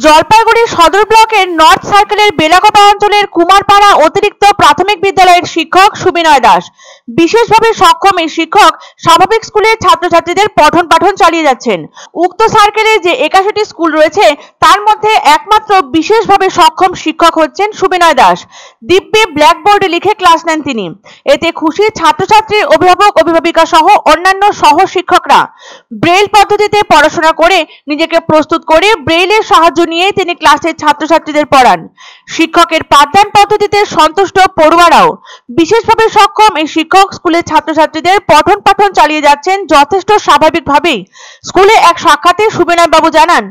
জলপাইগুড়ি সদর ব্লকের নর্থ সার্কেলের বেলাগোপা অঞ্চলের কুমারপাড়া অতিরিক্ত প্রাথমিক বিদ্যালয়ের শিক্ষক সুবিনয় দাস বিশেষভাবে সক্ষম এই শিক্ষক স্বাভাবিক স্কুলের ছাত্রছাত্রীদের পঠন পাঠন চালিয়ে যাচ্ছেন। উক্ত সার্কেলে যে 81টি স্কুল রয়েছে তার মধ্যে একমাত্র বিশেষভাবে সক্ষম শিক্ষক হচ্ছেন সুবিনয় দাস। দিব্যে ব্ল্যাকবোর্ডে লিখে ক্লাস নেন তিনি। এতে খুশি ছাত্রছাত্রী, অভিভাবক, অভিভাবিকা সহ অন্যান্য সহ শিক্ষকরা। ব্রেইল পদ্ধতিতে পড়াশোনা করে নিজেকে প্রস্তুত করে ব্রেইলের সাহায্য নিয়ে তিনি ক্লাসের ছাত্রছাত্রীদের পড়ান। শিক্ষকের পাঠদান পদ্ধতিতে সন্তুষ্ট পড়ুয়ারাও। বিশেষভাবে সক্ষম এই শিক্ষক স্কুলের ছাত্রছাত্রীদের পঠন পাঠন চালিয়ে যাচ্ছেন যথেষ্ট স্বাভাবিকভাবেই। স্কুলে এক সাক্ষাতে সুবিনয় বাবু জানান,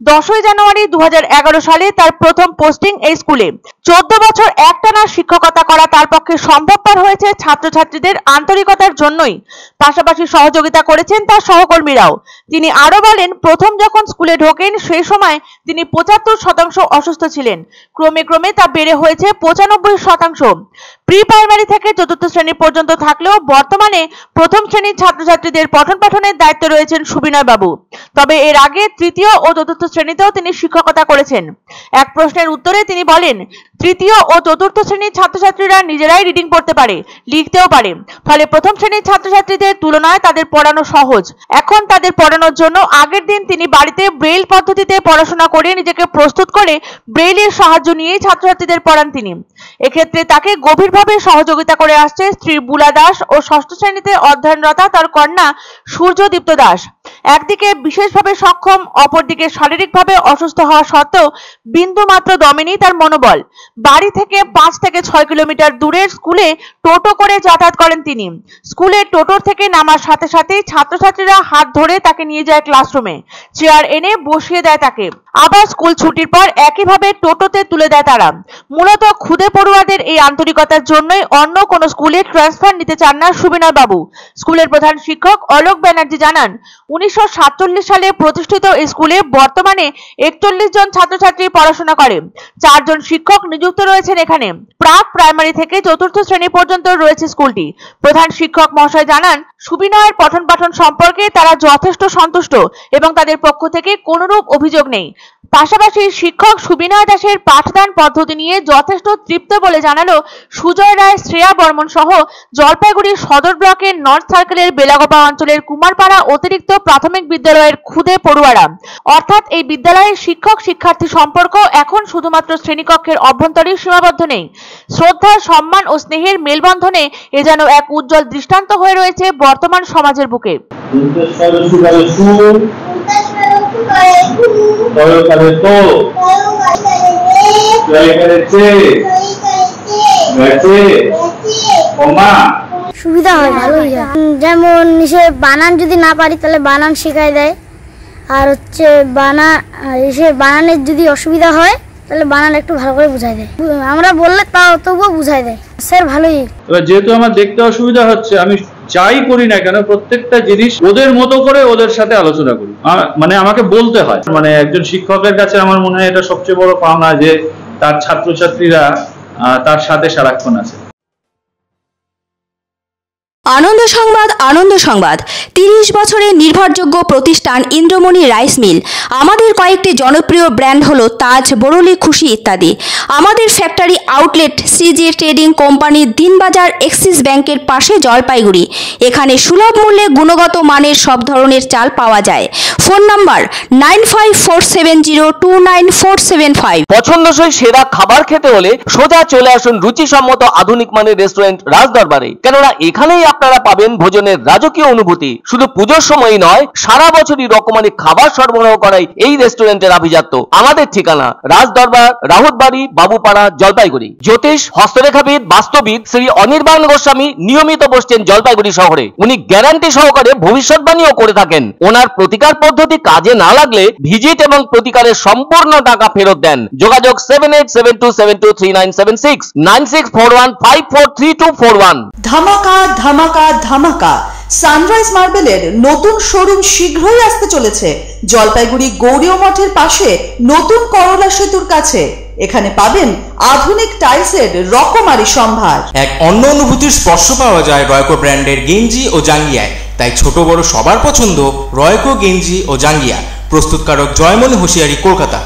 10ই জানুয়ারি 2011 সালে তার প্রথম পোস্টিং এই স্কুলে। 14 বছর একটানা শিক্ষকতা করা তার পক্ষে সম্ভবপর হয়েছে ছাত্রছাত্রীদের আন্তরিকতার জন্যই। পাশাপাশি সহযোগিতা করেছেন তার সহকর্মীরাও। তিনি আরো বলেন, প্রথম যখন স্কুলে ঢোকেন সেই সময় তিনি 75% অসুস্থ ছিলেন। ক্রমে ক্রমে তা বেড়ে হয়েছে 95%। প্রি প্রাইমারি থেকে 4র্থ শ্রেণী পর্যন্ত থাকলেও বর্তমানে প্রথম শ্রেণীর ছাত্রছাত্রীদের পঠন পাঠনের দায়িত্বে রয়েছেন সুবিনয় বাবু। তবে এর আগে 3য় ও 4র্থ শ্রেণীতেও তিনি শিক্ষকতা করেছেন। এক প্রশ্নের উত্তরে তিনি বলেন, 3য় ও 4র্থ শ্রেণীর ছাত্রছাত্রীরা নিজেরাই রিডিং পড়তে পারে, লিখতেও পারে। ফলে প্রথম শ্রেণীর ছাত্রছাত্রীদের তুলনায় তাদের পড়ানো সহজ। এখন তাদের পড়ানোর জন্য আগের দিন তিনি বাড়িতে ব্রেইল পদ্ধতিতে পড়াশোনা করে নিজেকে প্রস্তুত করে ব্রেইলের সাহায্য নিয়েই ছাত্রছাত্রীদের পড়ান তিনি। এক্ষেত্রে তাকে গভীরভাবে সহযোগিতা করে আসছে স্ত্রী বুলা দাস ও 6ষ্ঠ শ্রেণীতে অধ্যয়নরতা তার কন্যা সূর্যদীপ্ত দাস। একদিকে বিশেষভাবে সক্ষম, অপরদিকে শারীরিকভাবে অসুস্থ হওয়া সত্ত্বেও বিন্দুমাত্র দমেনি তার মনোবল। বাড়ি থেকে 5 থেকে 6 কিলোমিটার দূরের স্কুলে টোটো করে যাতায়াত করেন তিনি। স্কুলে টোটোর থেকে নামার সাথে সাথেই ছাত্রছাত্রীরা হাত ধরে তাকে নিয়ে যায় ক্লাসরুমে, চেয়ার এনে বসিয়ে দেয় তাকে। আবার স্কুল ছুটির পর একইভাবে টোটোতে তুলে দেয় তারা। মূলত খুদে পড়ুয়াদের এই আন্তরিকতার জন্যই অন্য কোনো স্কুলে ট্রান্সফার নিতে চান না সুবিনয় বাবু। স্কুলের প্রধান শিক্ষক অলোক ব্যানার্জি জানান, 1947 সালে প্রতিষ্ঠিত এই স্কুলে বর্তমানে 41 জন ছাত্রছাত্রী পড়াশোনা করে। 4 জন শিক্ষক নিযুক্ত রয়েছেন এখানে। প্রাক প্রাইমারি থেকে 4র্থ শ্রেণী পর্যন্ত রয়েছে স্কুলটি। প্রধান শিক্ষক মহাশয় জানান, সুবিনয়ের পঠন পাঠন সম্পর্কে তারা যথেষ্ট সন্তুষ্ট এবং তাদের পক্ষ থেকে কোনরূপ অভিযোগ নেই। পাশাপাশি শিক্ষক সুবিনয় দাসের পাঠদান পদ্ধতি নিয়ে যথেষ্ট তৃপ্ত বলে জানালো সুজয় রায়, শ্রেয়া বর্মন সহ জলপাইগুড়ি সদর ব্লকের নর্থ সার্কেলের বেলাগোপা অঞ্চলের কুমারপাড়া অতিরিক্ত প্রাথমিক বিদ্যালয়ের খুদে পড়ুয়ারা। অর্থাৎ এই বিদ্যালয়ের শিক্ষক শিক্ষার্থী সম্পর্ক এখন শুধুমাত্র শ্রেণীকক্ষের অভ্যন্তরেই সীমাবদ্ধ নেই। শ্রদ্ধা, সম্মান ও স্নেহের মেলবন্ধনে এ যেন এক উজ্জ্বল দৃষ্টান্ত হয়ে রয়েছে বর্তমান সমাজের বুকে। সুবিধা হয়, ভালোই হয়। যেমন বানান যদি না পারি তাহলে বানান শেখায় দেয়, আর বানানের যদি অসুবিধা হয় তাহলে বানান একটু ভালো করে বুঝাই দেয়। আমরা বললে তাও তবুও বুঝাই দেয় স্যার, ভালোই। এবার যেহেতু আমার দেখতে অসুবিধা হচ্ছে, আমি যাই করি না কেন প্রত্যেকটা জিনিস ওদের মতো করে ওদের সাথে আলোচনা করি, মানে আমাকে বলতে হয়। মানে একজন শিক্ষকের কাছে আমার মনে হয় এটা সবচেয়ে বড় পাওনা যে তার ছাত্রছাত্রীরা তার সাথে সারাক্ষণ আছে। আনন্দ সংবাদ, আনন্দ সংবাদ। 30 বছরের নির্ভরযোগ্য প্রতিষ্ঠান ইন্দ্রমণি রাইস মিল। আমাদের কয়েকটি জনপ্রিয় ব্র্যান্ড হলো তাজ, বরলি, খুশি ইত্যাদি। আমাদের factory outlet CG trading company, Dinbazar, axis ব্যাংকের পাশে জলপাইগুড়ি। এখানে সুলভ মূল্যে গুণগত মানের সব ধরনের চাল পাওয়া যায়। Phone number 9547029475। পছন্দসই সেরা খাবার খেতে হলে সোজা চলে আসুন রুচিসম্মত আধুনিক মানের রেস্টুরেন্ট রাজদরবারে। কেননা এখানেই আপনারা পাবেন ভোজনের রাজকীয় অনুভূতি। শুধু পুজোর সময় নয়, সারা বছরই রকমারি খাবার সরবরাহ করাই এই রেস্টুরেন্টের আভিজাত্য। আমাদের ঠিকানা রাজদরবার, রাহুতবাড়ি, বাবুপাড়া, জলপাইগুড়ি। জ্যোতিষ, হস্তরেখাবিদ, বাস্তবিদ শ্রী অনির্বাণ গোস্বামী নিয়মিত বসছেন জলপাইগুড়ি শহরে। উনি গ্যারান্টি সহকারে ভবিষ্যৎবাণীও করে থাকেন। ওনার প্রতিকার পদ্ধতি কাজে না লাগলে ভিজিট এবং প্রতিকারের সম্পূর্ণ টাকা ফেরত দেন। যোগাযোগ 7872723976 9641543241। ধামাকা ধামাকা ধামাকা। সানরাইজ মার্বেলের নতুন শোরুম শীঘ্রই আসতে চলেছে জলপাইগুড়ি গৌরীয় মঠের পাশে নতুন করলা সেতুর কাছে। এখানে পাবেন আধুনিক টাইলসের রকমারি সম্ভার। এক অন্য অনুভূতির স্পর্শ পাওয়া যায় রয়কো ব্র্যান্ডের গেঞ্জি ও জাঙ্গিয়ায়। তাই ছোট বড় সবার পছন্দ রয়কো গেঞ্জি ও জাঙ্গিয়া। প্রস্তুতকারক জয়মনি হুঁশিয়ারি, কলকাতা।